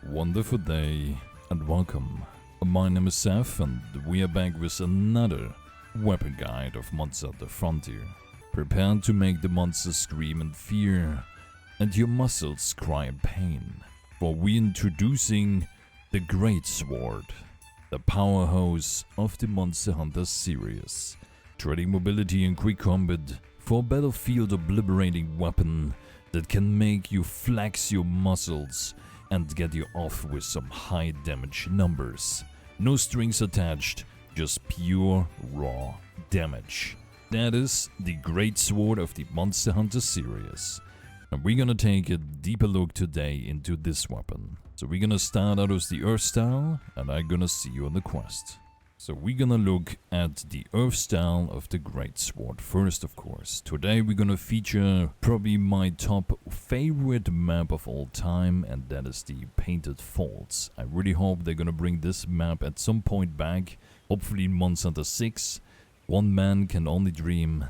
Wonderful day and welcome. My name is Seth and we are back with another weapon guide of Monster the Frontier. Prepare to make the monsters scream in fear and your muscles cry in pain. For we introducing the Great Sword, the powerhouse of the Monster Hunter series. Trading mobility and quick combat for a battlefield obliterating weapon that can make you flex your muscles and get you off with some high damage numbers. No strings attached, just pure raw damage. That is the Great Sword of the Monster Hunter series. And we're gonna take a deeper look today into this weapon. So we're gonna start out with the Earth style and I'm gonna see you on the quest. So we're gonna look at the Earth style of the Great Sword first, of course. Today we're gonna feature probably my top favorite map of all time, and that is the Painted Falls. I really hope they're gonna bring this map at some point back, hopefully in Monster Hunter 6. One man can only dream,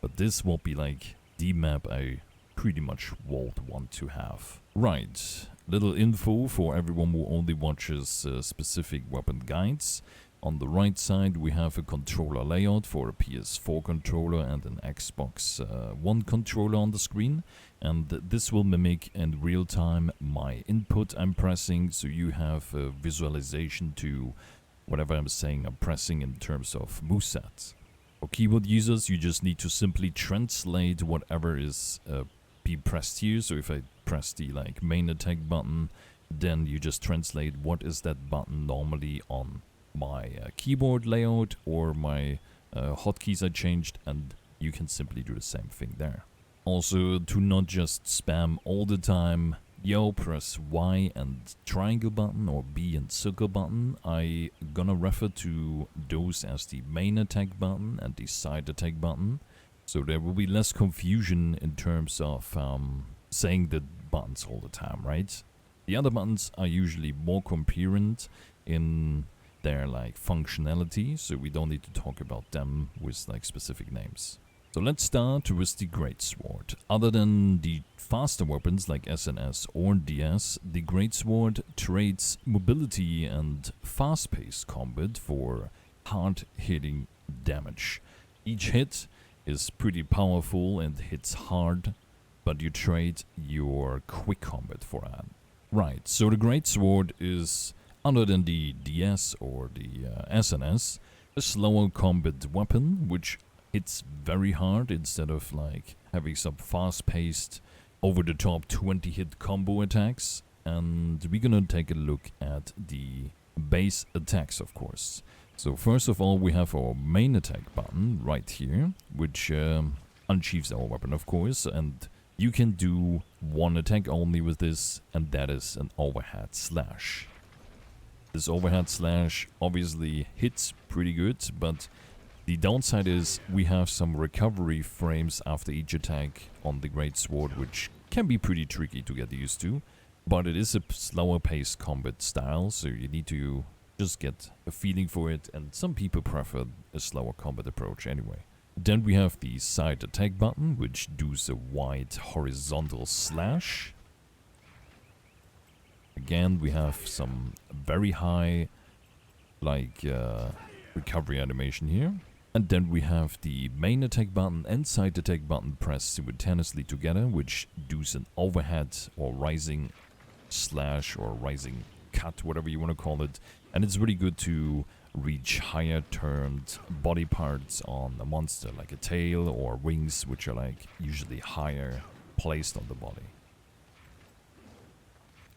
but this will be like the map I pretty much would want to have. Right, little info for everyone who only watches specific weapon guides. On the right side we have a controller layout for a PS4 controller and an Xbox One controller on the screen, and this will mimic in real time my input I'm pressing, so you have a visualization to whatever I'm saying I'm pressing in terms of moveset. For keyboard users, you just need to simply translate whatever is being pressed here. So if I press the main attack button, then you just translate what is that button normally on my keyboard layout or my hotkeys I changed, and you can simply do the same thing there. Also, to not just spam all the time, press Y and triangle button or B and circle button, I gonna refer to those as the main attack button and the side attack button, so there will be less confusion in terms of saying the buttons all the time, right? The other buttons are usually more coherent in their functionality, so we don't need to talk about them with specific names. So let's start with the Great Sword. Other than the faster weapons like SNS or DS, the Great Sword trades mobility and fast-paced combat for hard-hitting damage. Each hit is pretty powerful and hits hard, but you trade your quick combat for that. Right, so the Great Sword is, other than the DS or the SNS, a slower combat weapon which hits very hard instead of having some fast-paced, over-the-top 20-hit combo attacks. And we're gonna take a look at the base attacks, of course. So first of all, we have our main attack button right here, which unsheaths our weapon, of course, and you can do one attack only with this, and that is an overhead slash. This overhead slash obviously hits pretty good, but the downside is we have some recovery frames after each attack on the Great Sword, which can be pretty tricky to get used to, but it is a slower paced combat style, so you need to just get a feeling for it, and some people prefer a slower combat approach anyway. Then we have the side attack button, which does a wide horizontal slash. Again, we have some very high recovery animation here. And then we have the main attack button and side attack button pressed simultaneously together, which does an overhead or rising slash or rising cut, whatever you want to call it. And it's really good to reach higher turned body parts on a monster, like a tail or wings, which are usually higher placed on the body.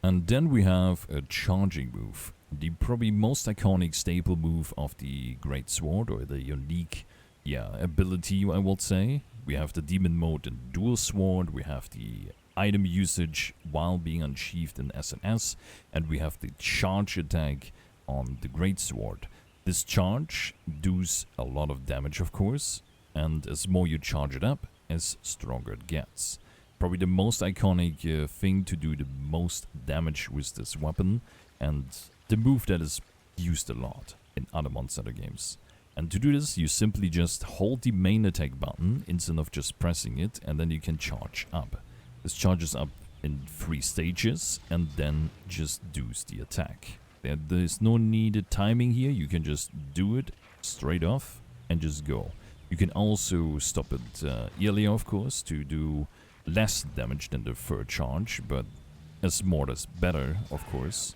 And then we have a charging move, the probably most iconic staple move of the Great Sword, or the unique ability, I would say. We have the demon mode in Dual Sword, we have the item usage while being unsheathed in SNS, and we have the charge attack on the Great Sword. This charge does a lot of damage, of course, and as more you charge it up, as stronger it gets. Probably the most iconic thing to do the most damage with this weapon, and the move that is used a lot in other Monster Hunter games. And to do this, you simply just hold the main attack button instead of just pressing it, and then you can charge up. This charges up in 3 stages and then just do's the attack. There's no needed timing here. You can just do it straight off and just go. You can also stop it earlier, of course, to do less damage than the third charge, but as more as better, of course.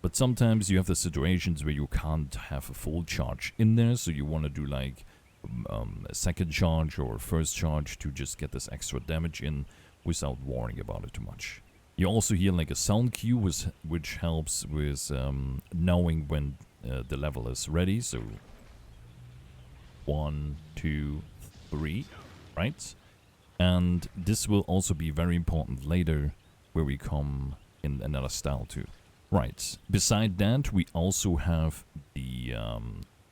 But sometimes you have the situations where you can't have a full charge in there, so you want to do like a second charge or first charge to just get this extra damage in without worrying about it too much. You also hear like a sound cue which helps with knowing when the level is ready. So 1, 2, 3, right? And this will also be very important later where we come in another style too. Right, beside that we also have the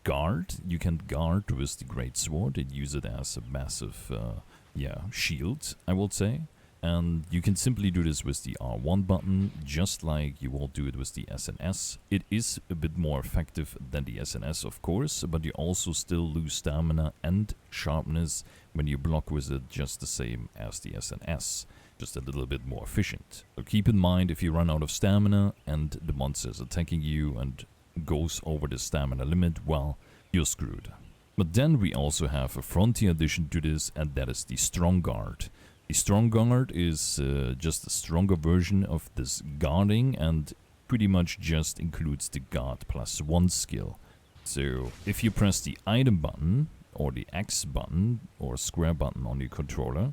guard. You can guard with the great sword and use it as a massive shield, I would say. And you can simply do this with the R1 button, just like you will do it with the SNS. It is a bit more effective than the SNS, of course, but you also still lose stamina and sharpness when you block with it, just the same as the SNS. Just a little bit more efficient. So keep in mind, if you run out of stamina and the monster is attacking you and goes over the stamina limit, well, you're screwed. But then we also have a frontier addition to this, and that is the Strong Guard. The Strong Guard is just a stronger version of this guarding and pretty much just includes the guard +1 skill. So if you press the item button or the X button or square button on your controller,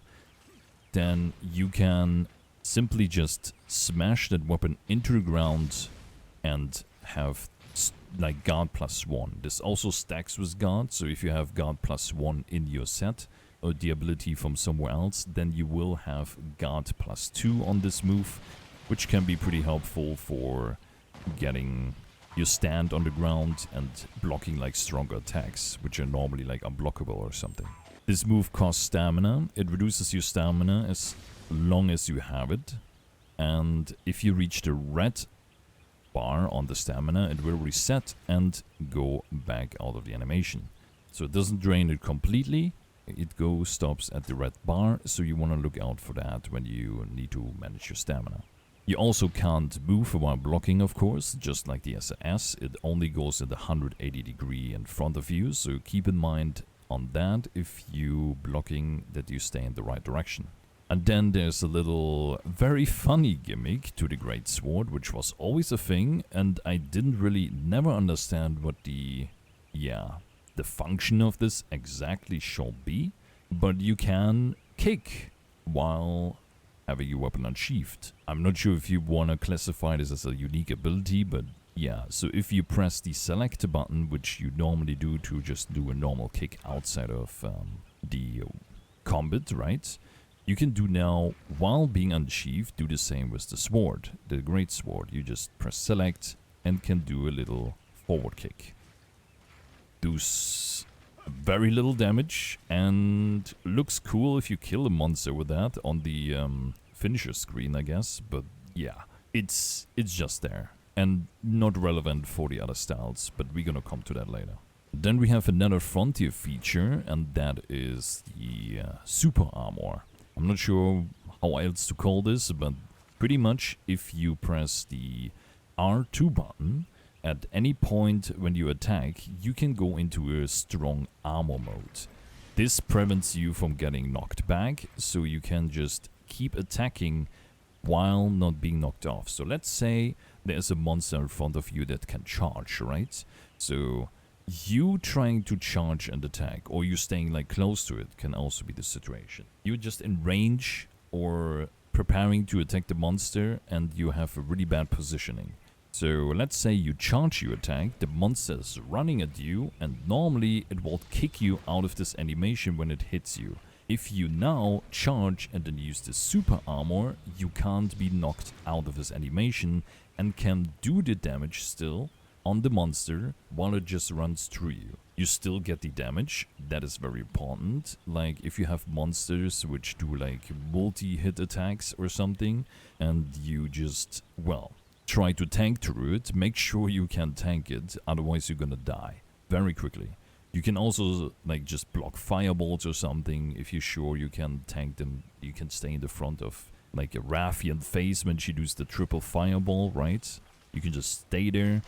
then you can simply just smash that weapon into the ground and have like guard +1. This also stacks with guard, so if you have guard +1 in your set, or the ability from somewhere else, then you will have guard +2 on this move, which can be pretty helpful for getting your stand on the ground and blocking like stronger attacks, which are normally like unblockable or something. This move costs stamina. It reduces your stamina as long as you have it, and if you reach the red bar on the stamina, it will reset and go back out of the animation. So it doesn't drain it completely. It stops at the red bar, so you want to look out for that when you need to manage your stamina. You also can't move while blocking, of course, just like the SNS. It only goes at 180 degree in front of you, so keep in mind on that if you blocking that you stay in the right direction. And then there's a little very funny gimmick to the Great Sword, which was always a thing, and I didn't really never understand what the function of this exactly shall be, but you can kick while having your weapon unsheathed. I'm not sure if you want to classify this as a unique ability, but yeah, so if you press the select button, which you normally do to just do a normal kick outside of the combat, right? You can do now, while being unsheathed, do the same with the sword, the Great Sword. You just press select and can do a little forward kick. Does very little damage and looks cool if you kill a monster with that on the finisher screen, I guess. But yeah, it's just there and not relevant for the other styles, but we're gonna come to that later. Then we have another frontier feature, and that is the super armor. I'm not sure how else to call this, but pretty much if you press the R2 button at any point when you attack, you can go into a strong armor mode. This prevents you from getting knocked back, so you can just keep attacking while not being knocked off. So let's say there's a monster in front of you that can charge, right? So you trying to charge and attack, or you staying like close to it, can also be the situation. You're just in range or preparing to attack the monster and you have a really bad positioning. So let's say you charge your attack, the monster is running at you, and normally it will kick you out of this animation when it hits you. If you now charge and then use the super armor, you can't be knocked out of this animation and can do the damage still on the monster while it just runs through you. You still get the damage, that is very important. Like if you have monsters which do like multi-hit attacks or something, and you just, well, try to tank through it, make sure you can tank it, otherwise you're gonna die very quickly. You can also like just block fireballs or something. If you're sure you can tank them, you can stay in the front of like a Raffian face when she does the triple fireball, right? You can just stay there,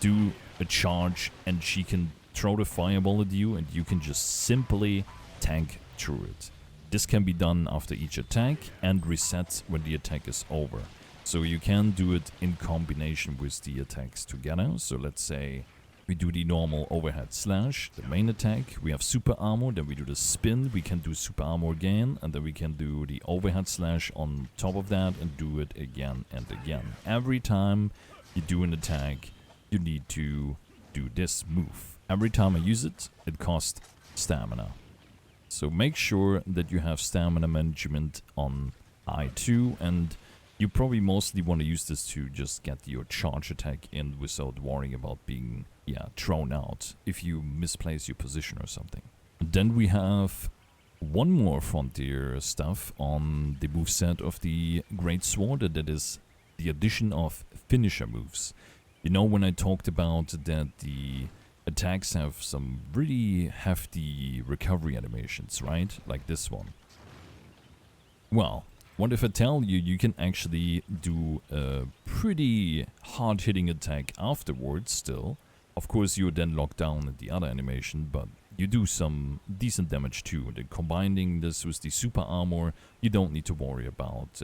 do a charge, and she can throw the fireball at you, and you can just simply tank through it. This can be done after each attack and reset when the attack is over. So you can do it in combination with the attacks together. So let's say we do the normal overhead slash, the main attack, we have super armor, then we do the spin, we can do super armor again, and then we can do the overhead slash on top of that and do it again and again. Every time you do an attack, you need to do this move. Every time I use it, it costs stamina. So make sure that you have stamina management on I2, and you probably mostly want to use this to just get your charge attack in without worrying about being, thrown out if you misplace your position or something. And then we have one more frontier stuff on the moveset of the Great Sword, and that is the addition of finisher moves. You know, when I talked about that the attacks have some really hefty recovery animations, right? Like this one. Well, what if I tell you you can actually do a pretty hard-hitting attack afterwards still? Of course, you're then locked down in the other animation, but you do some decent damage too. And then combining this with the super armor, you don't need to worry about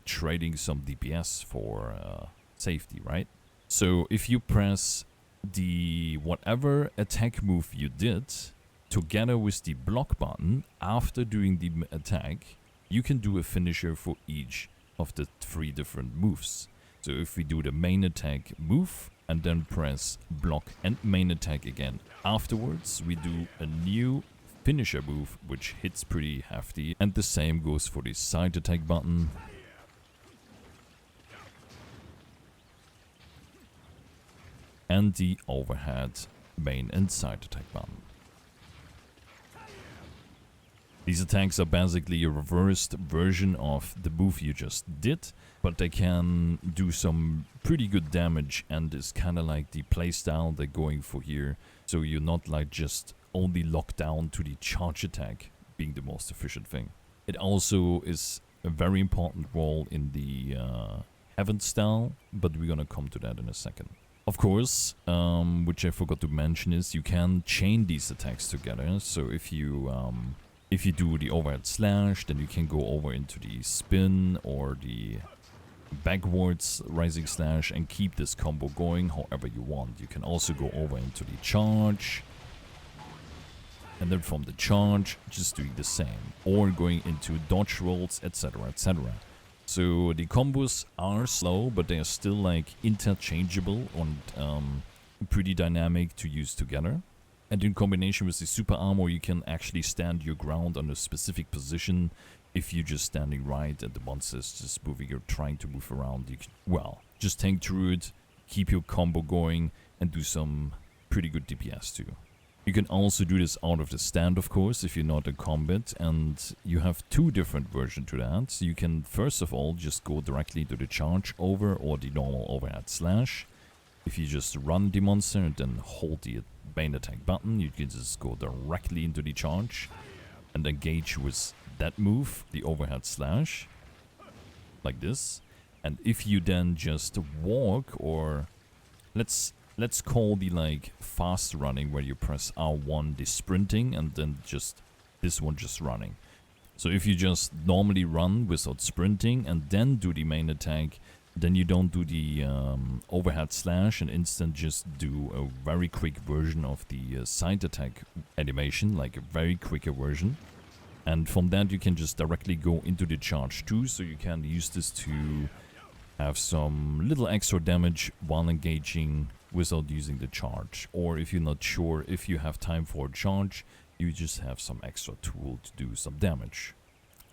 trading some DPS for safety, right? So if you press the whatever attack move you did together with the block button after doing the attack, you can do a finisher for each of the 3 different moves. So if we do the main attack move and then press block and main attack again afterwards, we do a new finisher move which hits pretty hefty, and the same goes for the side attack button. And the overhead main and side attack button. These attacks are basically a reversed version of the move you just did, but they can do some pretty good damage, and is kind of like the playstyle they're going for here. So you're not like just only locked down to the charge attack being the most efficient thing. It also is a very important role in the Heaven style, but we're gonna come to that in a second. Of course, which I forgot to mention, is you can chain these attacks together. So if you do the overhead slash, then you can go over into the spin or the backwards rising slash and keep this combo going however you want. You can also go over into the charge, and then from the charge just doing the same, or going into dodge rolls, etc, etc. So the combos are slow, but they are still like interchangeable and pretty dynamic to use together. And in combination with the super armor, you can actually stand your ground on a specific position. If you're just standing right and the monster's just moving or trying to move around, you can, well, just tank through it, keep your combo going, and do some pretty good DPS too. You can also do this out of the stand, of course, if you're not in combat, and you have 2 different versions to that. So you can first of all just go directly to the charge over or the normal overhead slash. If you just run the monster and then hold the main attack button, you can just go directly into the charge and engage with that move, the overhead slash, like this. And if you then just walk, or let's call the like fast running where you press R1, the sprinting, and then just this one just running. So if you just normally run without sprinting and then do the main attack, then you don't do the overhead slash and instant just do a very quick version of the side attack animation, like a very quicker version. And from that you can just directly go into the charge too, so you can use this to have some little extra damage while engaging without using the charge. Or if you're not sure if you have time for a charge, you just have some extra tool to do some damage.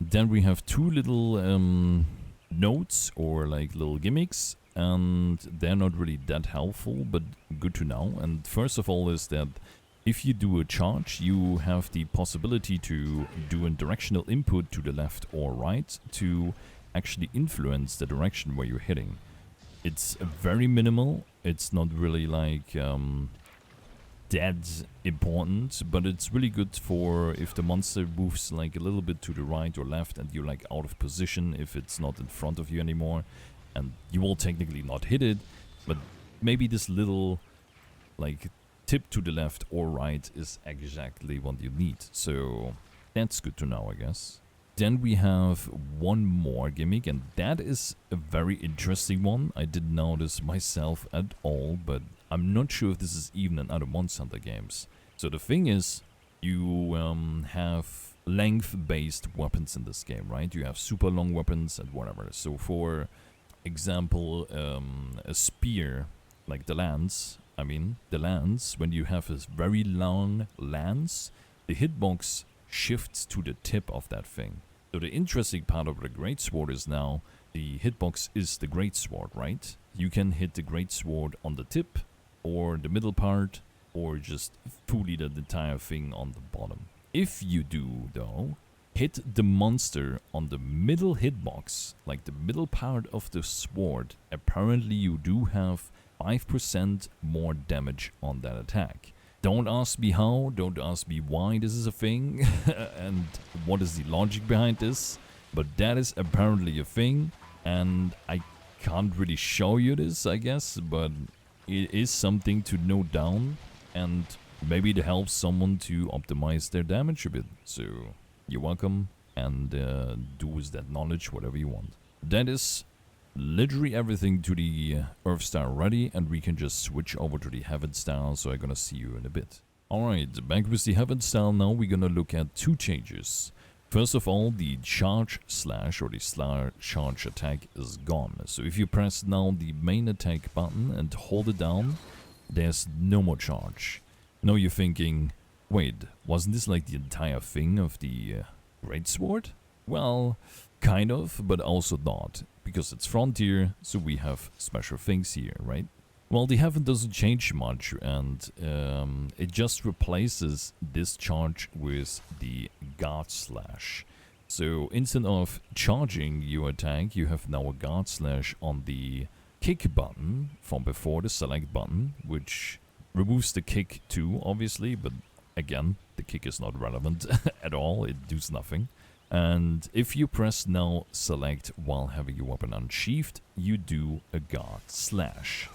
Then we have 2 little notes or like little gimmicks, and they're not really that helpful, but good to know. And first of all is that if you do a charge, you have the possibility to do a directional input to the left or right to actually influence the direction where you're hitting. It's very minimal. It's not really like that important, but it's really good for if the monster moves like a little bit to the right or left and you're like out of position, if it's not in front of you anymore, and you will technically not hit it, but maybe this little like tip to the left or right is exactly what you need. So that's good to know, I guess. Then we have one more gimmick, and that is a very interesting one. I didn't know this myself at all, but I'm not sure if this is even in other Monster Hunter games. So the thing is, you have length-based weapons in this game, right? You have super long weapons and whatever. So for example, a spear, like the lance, when you have this very long lance, the hitbox shifts to the tip of that thing. So the interesting part of the greatsword is now the hitbox is the greatsword, right? You can hit the greatsword on the tip, or the middle part, or just fully the entire thing on the bottom. If you do, though, hit the monster on the middle hitbox, like the middle part of the sword, apparently you do have 5% more damage on that attack. Don't ask me how, don't ask me why this is a thing, and what is the logic behind this, but that is apparently a thing, and I can't really show you this, I guess, but it is something to note down, and maybe it helps someone to optimize their damage a bit. So, you're welcome, and do with that knowledge whatever you want. That is literally everything to the Earth style ready, and we can just switch over to the Heaven style, so I'm gonna see you in a bit. Alright, back with the Heaven style now. We're gonna look at two changes. First of all, the charge slash or the slash charge attack is gone. So if you press now the main attack button and hold it down, there's no more charge. Now you're thinking, wait, wasn't this like the entire thing of the greatsword? Well, kind of, but also not. Because it's Frontier, so we have special things here, right? Well, the Heaven doesn't change much, and it just replaces this charge with the Guard Slash. So instead of charging your attack, you have now a Guard Slash on the kick button from before the select button, which removes the kick too, obviously, but again, the kick is not relevant at all, it does nothing. And if you press now select while having your weapon unsheathed, you do a Guard Slash.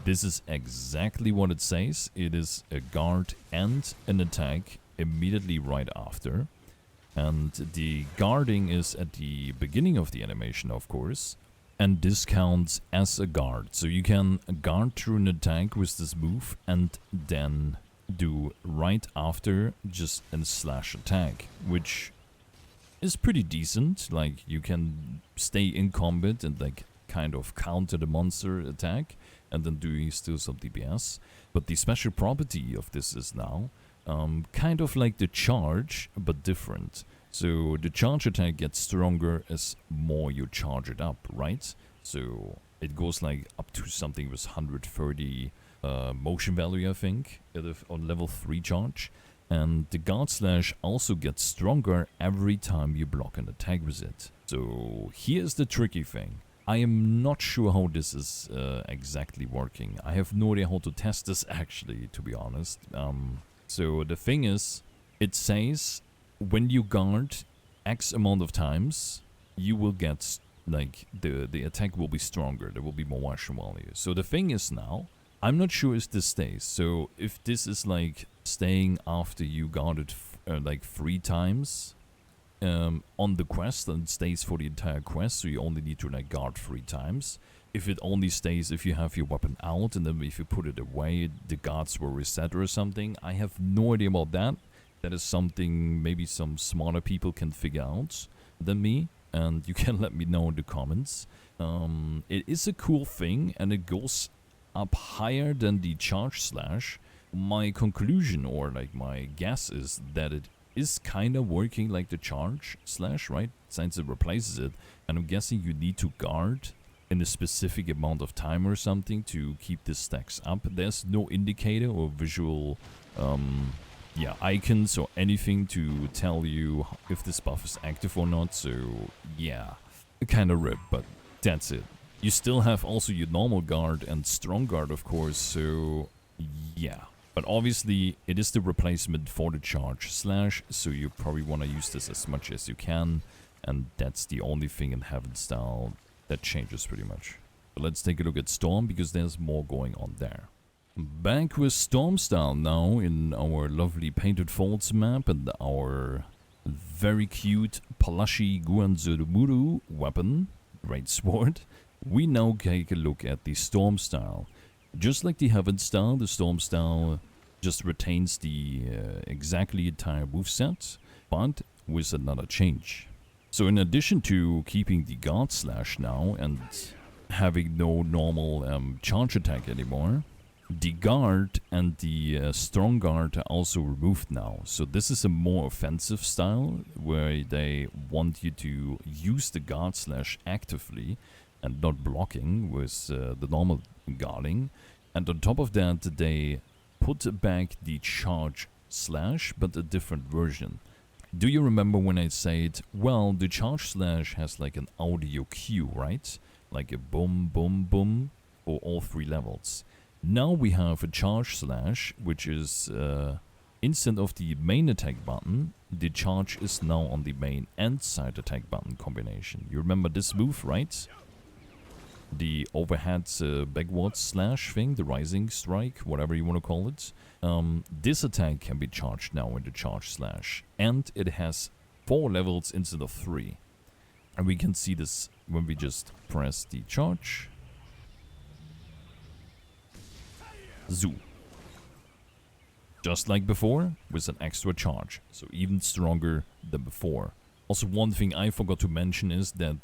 This is exactly what it says. It is a guard and an attack immediately right after. And the guarding is at the beginning of the animation, of course. And this counts as a guard. So you can guard through an attack with this move and then do right after just a slash attack, which is pretty decent. Like, you can stay in combat and like kind of counter the monster attack and then doing still some DPS. But the special property of this is now kind of like the charge, but different. So the charge attack gets stronger as more you charge it up, right? So it goes like up to something with 130 motion value, I think, on level 3 charge. And the Guard Slash also gets stronger every time you block an attack with it. So here's the tricky thing. I am not sure how this is exactly working. I have no idea how to test this actually, to be honest. So the thing is, it says when you guard X amount of times, you will get, like, the attack will be stronger. There will be more motion value. So the thing is now, I'm not sure if this stays. So if this is like staying after you guarded like 3 times on the quest, and stays for the entire quest, so you only need to like guard 3 times. If it only stays if you have your weapon out, and then if you put it away, the guards will reset or something. I have no idea about that. That is something maybe some smarter people can figure out than me, and you can let me know in the comments. It is a cool thing, and it goes up higher than the charge slash. My conclusion, or like my guess, is that it is kind of working like the charge slash, right? Since it replaces it, and I'm guessing you need to guard in a specific amount of time or something to keep the stacks up. There's no indicator or visual icons or anything to tell you if this buff is active or not, so yeah, kind of rip, but that's it. You still have also your normal guard and strong guard, of course, so yeah. But obviously, it is the replacement for the charge slash, so you probably want to use this as much as you can. And that's the only thing in Heaven Style that changes pretty much. But let's take a look at Storm, because there's more going on there. Back with Storm Style now in our lovely Painted Folds map and our very cute Plushy Guanzurumuru weapon, Great Sword. We now take a look at the Storm Style. Just like the Heaven Style, the Storm Style just retains the exactly entire moveset, but with another change. So in addition to keeping the Guard Slash now and having no normal charge attack anymore, the Guard and the Strong Guard are also removed now. So this is a more offensive style where they want you to use the Guard Slash actively and not blocking with the normal guarding. And on top of that, they put back the Charge Slash, but a different version. Do you remember when I said, well, the Charge Slash has like an audio cue, right? Like a boom, boom, boom for all 3 levels. Now we have a Charge Slash, which is instead of the main attack button, the charge is now on the main and side attack button combination. You remember this move, right? The overhead backwards slash thing, the rising strike, whatever you want to call it. This attack can be charged now in the Charge Slash, and it has 4 levels instead of 3. And we can see this when we just press the charge. Zoo. Just like before, with an extra charge, so even stronger than before. Also, one thing I forgot to mention is that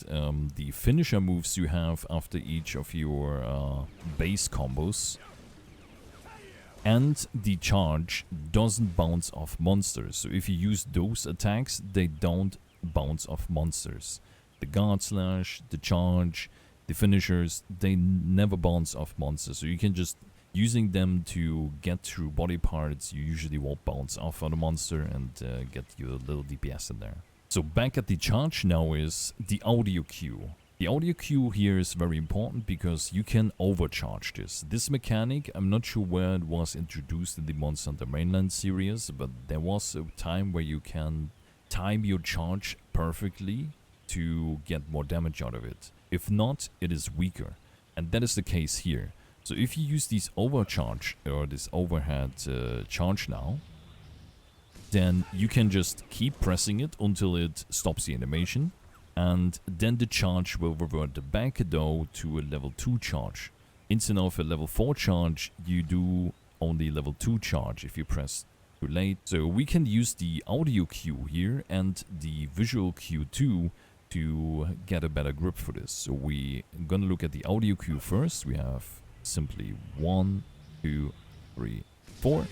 the finisher moves you have after each of your base combos and the charge doesn't bounce off monsters. So if you use those attacks, they don't bounce off monsters. The Guard Slash, the charge, the finishers, they never bounce off monsters. So you can just using them to get through body parts, you usually won't bounce off on a monster and get your little DPS in there. So back at the charge now is the audio cue. The audio cue here is very important because you can overcharge this. This mechanic, I'm not sure where it was introduced in the Monster Hunter Mainland series, but there was a time where you can time your charge perfectly to get more damage out of it. If not, it is weaker. And that is the case here. So if you use this overcharge or this overhead charge now, then you can just keep pressing it until it stops the animation. And then the charge will revert back though to a level 2 charge. Instead of a level 4 charge, you do only level 2 charge if you press too late. So we can use the audio cue here and the visual cue too to get a better grip for this. So we're gonna look at the audio cue first. We have simply 1, 2, 3, 4.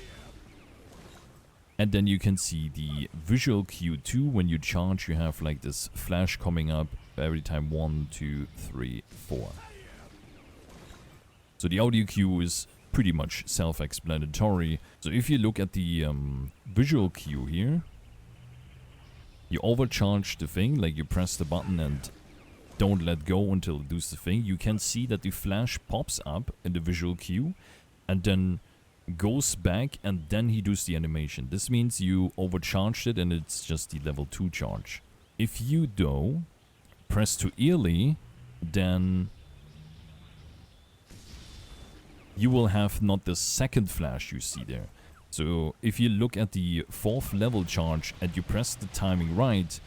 And then you can see the visual cue too. When you charge, you have like this flash coming up every time 1, 2, 3, 4. So the audio cue is pretty much self-explanatory. So if you look at the visual cue here, you overcharge the thing, like you press the button and don't let go until it does the thing. You can see that the flash pops up in the visual cue and then goes back and then he does the animation. This means you overcharged it and it's just the level 2 charge. If you though press to early, then you will have not the second flash you see there. So if you look at the 4th level charge and you press the timing right,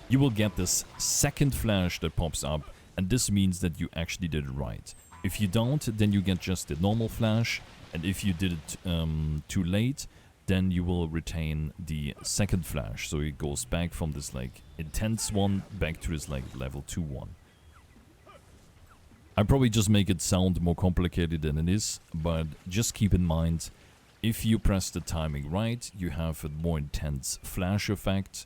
you will get this second flash that pops up, and this means that you actually did it right. If you don't, then you get just the normal flash, and if you did it too late, then you will retain the second flash. So it goes back from this like intense one back to this like level 2 one. I probably just make it sound more complicated than it is, but just keep in mind, if you press the timing right, you have a more intense flash effect.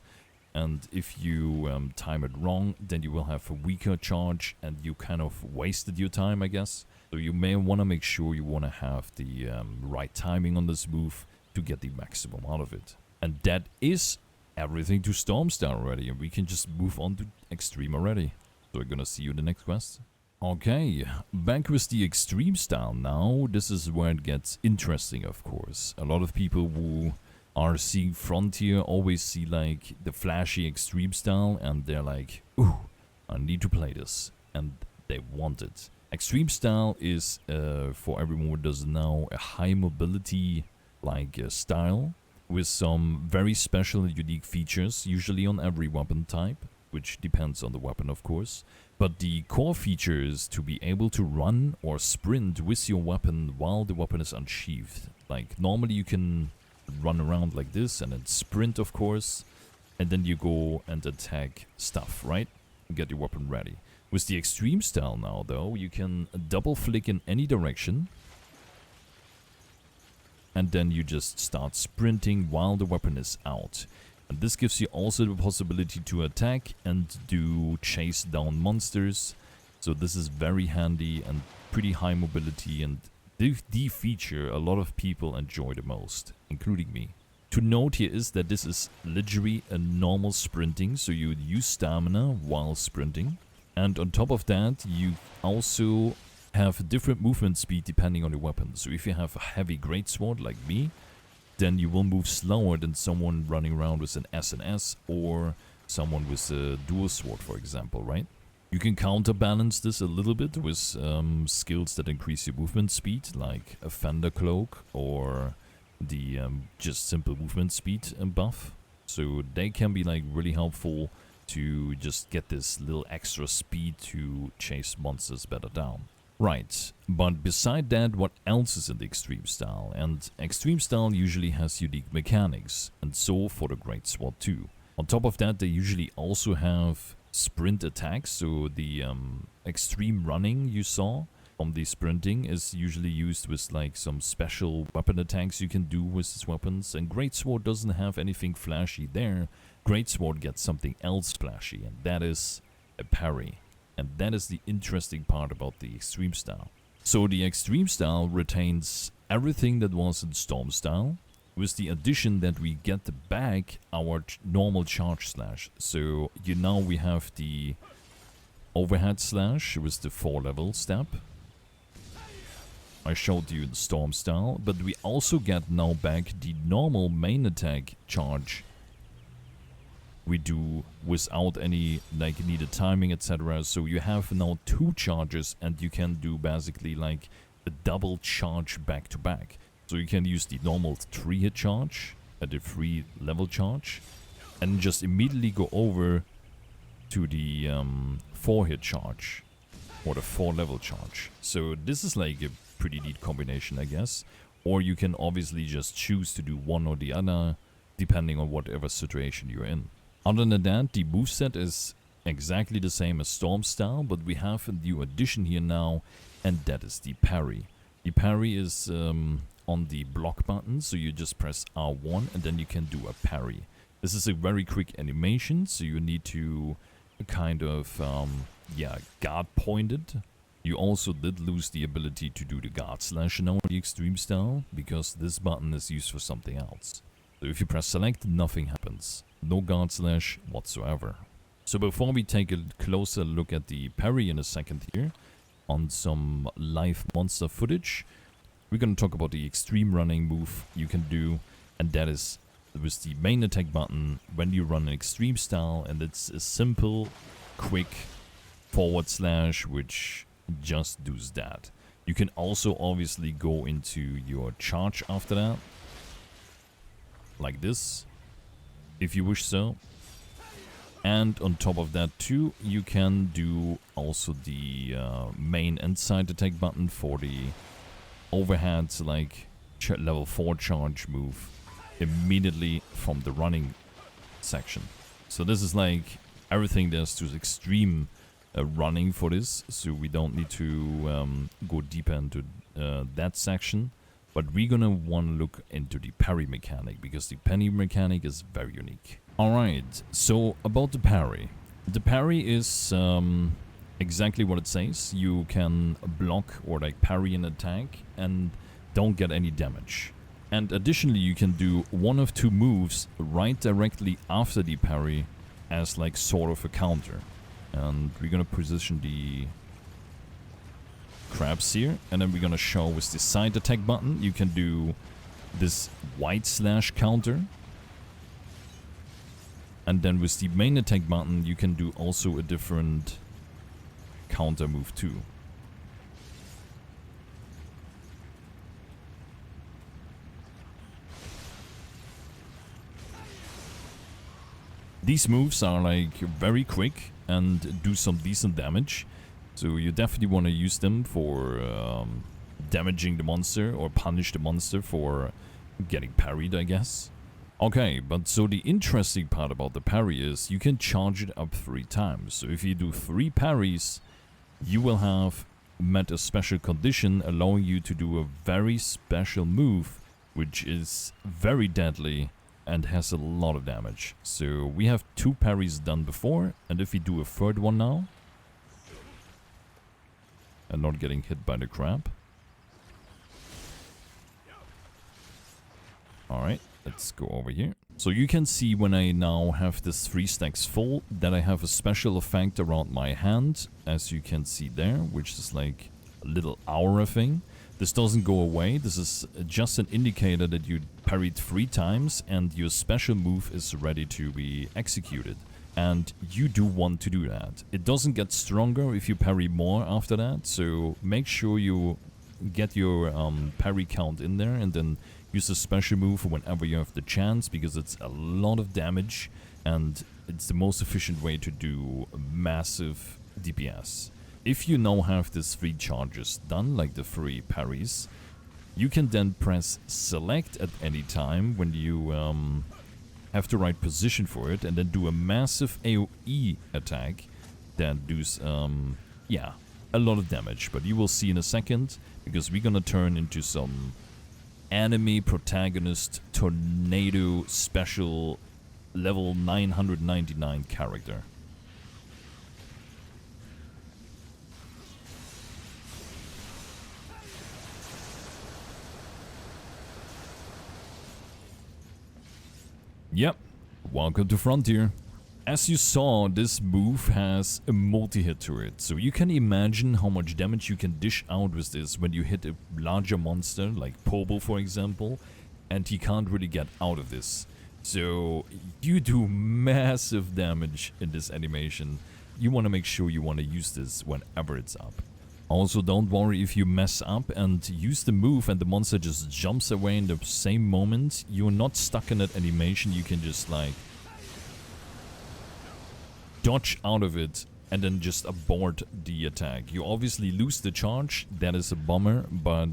And if you time it wrong, then you will have a weaker charge and you kind of wasted your time, I guess. So you may want to make sure you want to have the right timing on this move to get the maximum out of it. And that is everything to Storm Style already, and we can just move on to Extreme already. So we're gonna see you in the next quest. Okay, back with the extreme style now. This is where it gets interesting, of course. A lot of people who are seeing Frontier always see like the flashy extreme style and they're like, ooh, I need to play this. And they want it. Extreme style is, for everyone who doesn't know, a high mobility style with some very special and unique features, usually on every weapon type, which depends on the weapon, of course. But the core feature is to be able to run or sprint with your weapon while the weapon is unsheathed. Like, normally you can run around like this and then sprint, of course, and then you go and attack stuff, right? Get your weapon ready. With the extreme style now, though, you can double flick in any direction, and then you just start sprinting while the weapon is out. And this gives you also the possibility to attack and do chase down monsters. So this is very handy and pretty high mobility, and the feature a lot of people enjoy the most, including me. To note here is that this is literally a normal sprinting, so you would use stamina while sprinting. And on top of that, you also have different movement speed depending on your weapon. So if you have a heavy greatsword like me, then you will move slower than someone running around with an SNS or someone with a dual sword, for example, right? You can counterbalance this a little bit with skills that increase your movement speed, like a Fender Cloak or the just simple movement speed buff. So they can be like really helpful to just get this little extra speed to chase monsters better down. Right, but beside that, what else is in the extreme style? And extreme style usually has unique mechanics, and so for the greatsword too. On top of that, they usually also have sprint attacks, so the extreme running you saw from the sprinting is usually used with like some special weapon attacks you can do with these weapons, and greatsword doesn't have anything flashy there. Greatsword gets something else flashy, and that is a parry. And that is the interesting part about the extreme style. So the extreme style retains everything that was in storm style, with the addition that we get back our normal charge slash. So now we have the overhead slash with the 4-level step. I showed you the storm style, but we also get now back the normal main attack charge we do without any like needed timing, etc. So you have now 2 charges, and you can do basically like a double charge back to back. So you can use the normal 3-hit charge at the 3-level charge and just immediately go over to the 4-hit charge or the 4-level charge. So this is like a pretty neat combination, I guess. Or you can obviously just choose to do one or the other depending on whatever situation you're in. Other than that, the moveset is exactly the same as Storm style, but we have a new addition here now, and that is the parry. The parry is on the block button, so you just press R1 and then you can do a parry. This is a very quick animation, so you need to kind of, guard point it. You also did lose the ability to do the guard slash now in the extreme style, because this button is used for something else. So if you press select, nothing happens. No guard slash whatsoever. So before we take a closer look at the parry in a second here, on some live monster footage, we're going to talk about the extreme running move you can do, and that is with the main attack button when you run an extreme style, and it's a simple, quick forward slash which just does that. You can also obviously go into your charge after that, like this, if you wish so. And on top of that too, you can do also the main and side attack button for the overhead, like level 4 charge move immediately from the running section. So this is like everything there's to extreme running for this, so we don't need to go deeper into that section. But we're gonna want to look into the parry mechanic, because the parry mechanic is very unique. Alright, so about the parry. The parry is exactly what it says. You can block or like parry an attack and don't get any damage. And additionally, you can do one of 2 moves right directly after the parry as like sort of a counter. And we're gonna position the crabs here, and then we're gonna show with the side attack button, you can do this white slash counter. And then with the main attack button, you can do also a different counter move too. These moves are like very quick and do some decent damage. So you definitely want to use them for damaging the monster or punish the monster for getting parried, I guess. Okay, but so the interesting part about the parry is you can charge it up 3 times. So if you do 3 parries, you will have met a special condition allowing you to do a very special move, which is very deadly and has a lot of damage. So we have 2 parries done before, and if we do a 3rd one now, and not getting hit by the crab. Alright, let's go over here. So you can see when I now have this 3 stacks full that I have a special effect around my hand, as you can see there, which is like a little aura thing. This doesn't go away. This is just an indicator that you parried 3 times and your special move is ready to be executed. And you do want to do that. It doesn't get stronger if you parry more after that, so make sure you get your parry count in there and then use a special move whenever you have the chance, because it's a lot of damage and it's the most efficient way to do massive DPS. If you now have these 3 charges done, like the 3 parries, you can then press select at any time when you have the right position for it, and then do a massive AoE attack that does, yeah, a lot of damage. But you will see in a second, because we're gonna turn into some anime protagonist tornado special level 999 character. Yep, welcome to Frontier. As you saw, this move has a multi-hit to it, so you can imagine how much damage you can dish out with this when you hit a larger monster, like Pobo for example, and he can't really get out of this. So you do massive damage in this animation. You want to make sure you want to use this whenever it's up. Also, don't worry if you mess up and use the move and the monster just jumps away in the same moment. You're not stuck in that animation. You can just like dodge out of it and then just abort the attack. You obviously lose the charge. That is a bummer, but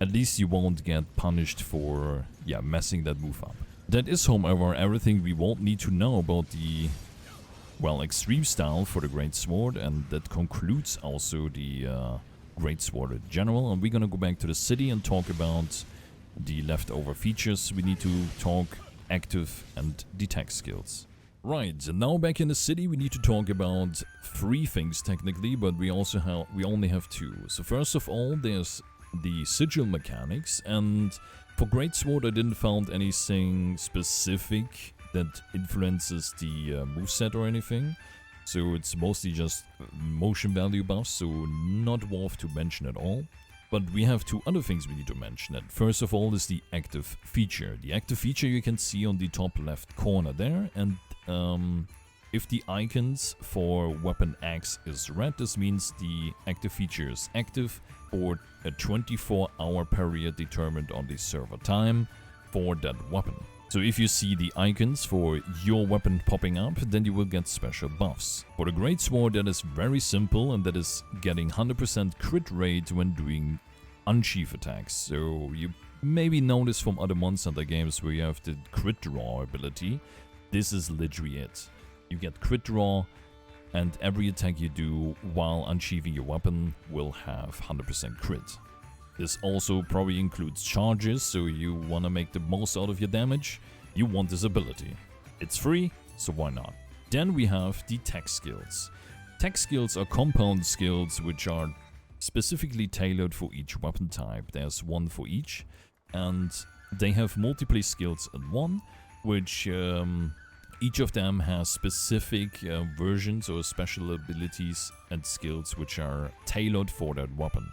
at least you won't get punished for, yeah, messing that move up. That is, however, everything we won't need to know about the, well, extreme style for the Great Sword, and that concludes also the Great Sword in general. And we're gonna go back to the city and talk about the leftover features. We need to talk active and detect skills. Right, and now back in the city we need to talk about 3 things technically, but we only have 2. So first of all, there's the sigil mechanics, and for Great Sword I didn't find anything specific that influences the moveset or anything. So it's mostly just motion value buffs, so not worth to mention at all. But we have 2 other things we need to mention. And first of all is the active feature. The active feature you can see on the top left corner there, and if the icons for weapon X is red, this means the active feature is active for a 24-hour period determined on the server time for that weapon. So if you see the icons for your weapon popping up, then you will get special buffs. For the Great Sword, that is very simple, and that is getting 100% crit rate when doing unsheath attacks. So you maybe know this from other Monster Hunter games where you have the crit draw ability. This is literally it. You get crit draw, and every attack you do while unsheathing your weapon will have 100% crit. This also probably includes charges, so you want to make the most out of your damage. You want this ability. It's free, so why not? Then we have the tech skills. Tech skills are compound skills which are specifically tailored for each weapon type. There's one for each, and they have multiple skills in one, which each of them has specific versions or special abilities and skills which are tailored for that weapon.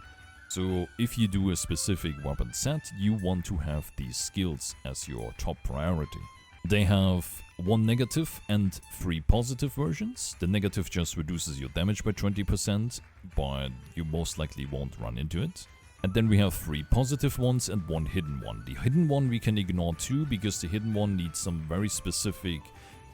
So if you do a specific weapon set, you want to have these skills as your top priority. They have 1 negative and 3 positive versions. The negative just reduces your damage by 20%, but you most likely won't run into it. And then we have 3 positive ones and 1 hidden one. The hidden one we can ignore too, because the hidden one needs some very specific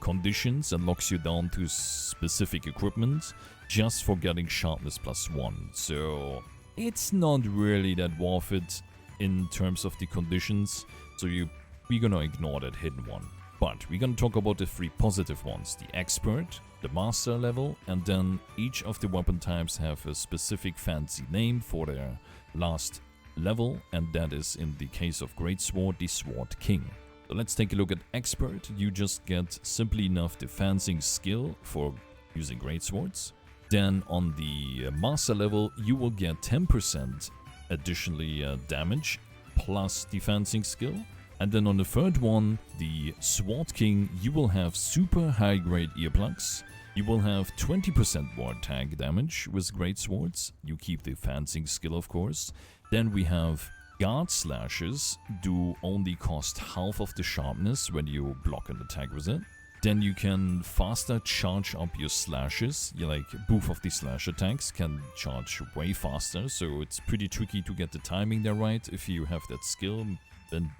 conditions and locks you down to specific equipment just for getting sharpness +1. So it's not really that worth it in terms of the conditions, so we're gonna ignore that hidden one. But we're gonna talk about the 3 positive ones, the expert, the master level, and then each of the weapon types have a specific fancy name for their last level, and that is in the case of Greatsword, the Sword King. So let's take a look at expert. You just get simply enough defensing skill for using greatswords. Then on the master level, you will get 10% additionally damage plus defensing skill. And then on the third one, the Sword King, you will have super high grade earplugs. You will have 20% more attack damage with greatswords. You keep the fencing skill, of course. Then we have guard slashes, do only cost half of the sharpness when you block an attack with it. Then you can faster charge up your slashes. Like both of the slash attacks can charge way faster, so it's pretty tricky to get the timing there right. If you have that skill, then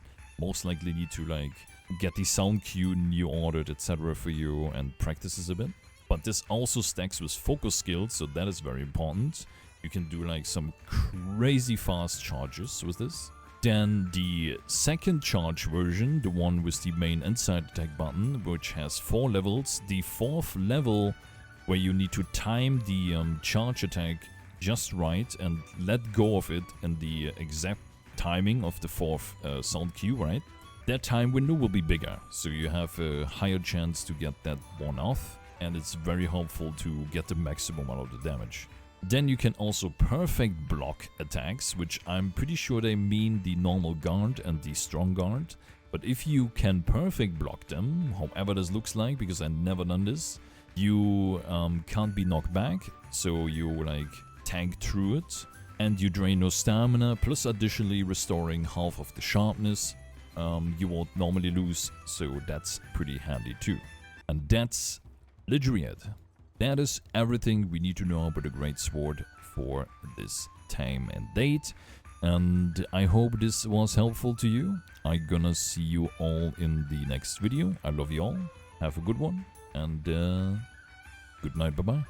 most likely need to like get the sound cue you ordered, etc. for you and practice this a bit. But this also stacks with focus skills, so that is very important. You can do like some crazy fast charges with this. Then the second charge version, the one with the main inside attack button, which has 4 levels. The 4th level, where you need to time the charge attack just right and let go of it in the exact timing of the 4th sound cue, right? That time window will be bigger, so you have a higher chance to get that one off, and it's very helpful to get the maximum out of the damage. Then you can also perfect block attacks, which I'm pretty sure they mean the normal guard and the strong guard. But if you can perfect block them, however this looks like, because I've never done this, you can't be knocked back, so you like tank through it, and you drain no stamina, plus additionally restoring half of the sharpness you won't normally lose, so that's pretty handy too. And that's literally it. That is everything we need to know about the Greatsword for this time and date. And I hope this was helpful to you. I'm gonna see you all in the next video. I love you all. Have a good one. And good night. Bye-bye.